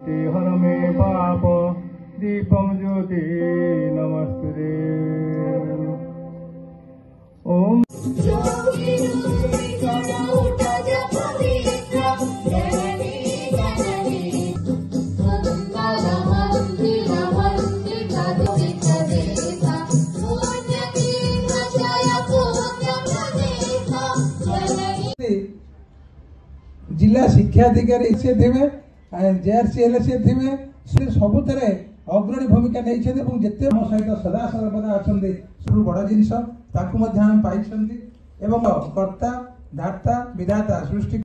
हर मे पाप दीपम ज्योति नमस्ते ओम जिला शिक्षा अधिकारी से थे जेआरसीएल से थे सबुत अग्रणी भूमिका नहीं जिते मो सहित सदा सर्वदा अच्छा सब बड़ जिनस पाई कर्ता धाता विधाता सृष्टि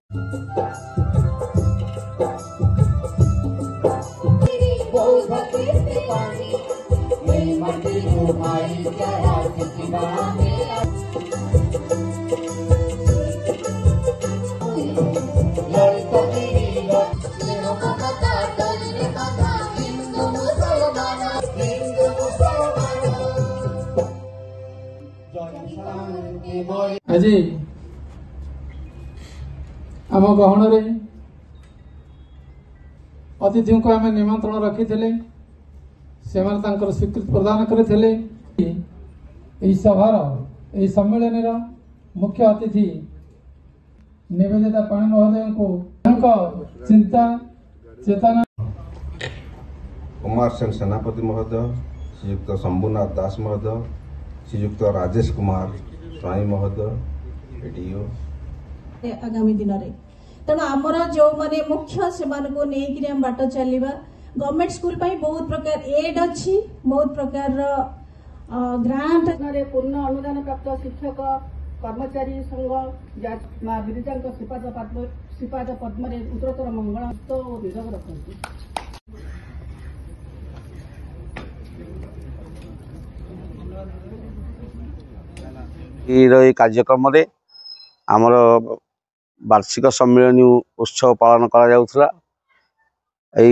आज आम गहन अतिथि को आम निमंत्रण रखी से स्वीकृति प्रदान करते सभार यह सम्मेलन मुख्य अतिथि निवेदिता पाणी महोदय को चिंता चेतना कुमार सेन सेनापति महोदय श्रीयुक्त शंभुनाथ दास महोदय श्रीयुक्त राजेश कुमार स्वाई महोदय एडीओ आगामी दिन में तेणु आमर जो माने मुख्य से नहीं बाट चलवा गवर्नमेंट स्कूल बहुत प्रकार एड अच्छी बहुत प्रकार ग्रांट पूर्ण अनुदान प्राप्त शिक्षक कर्मचारी संघ माँ विरजा श्रीपाद पद्म उत्तरोत्तर मंगल और निरोग रखती कार्यक्रम आमर वार्षिक सम्मेलन उत्सव पालन करा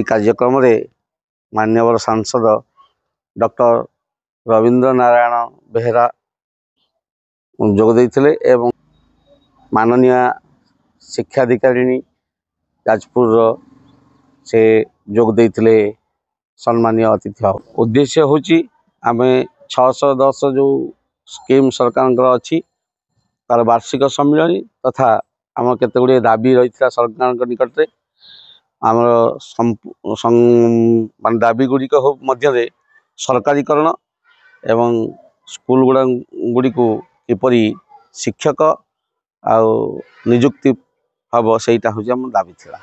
कार्यक्रम मान्यवर सांसद डॉक्टर रवींद्र नारायण बेहेरा जोगदे एवं माननीय शिक्षाधिकारी जाजपुर से जोगदे सम्मानीय अतिथि उद्देश्य होची आमे 610 जो स्कीम सरकार अच्छी तार वार्षिक सम्मेलन तथा आम केते गुड़े दाबी रही सरकार निकट में आम दाबी गुड़िक मध्य सरकारीकरण एवं स्कूल गुड़ी को किपरि शिक्षक आ नियुक्ति हम सहीटा हूँ आम दाबी था।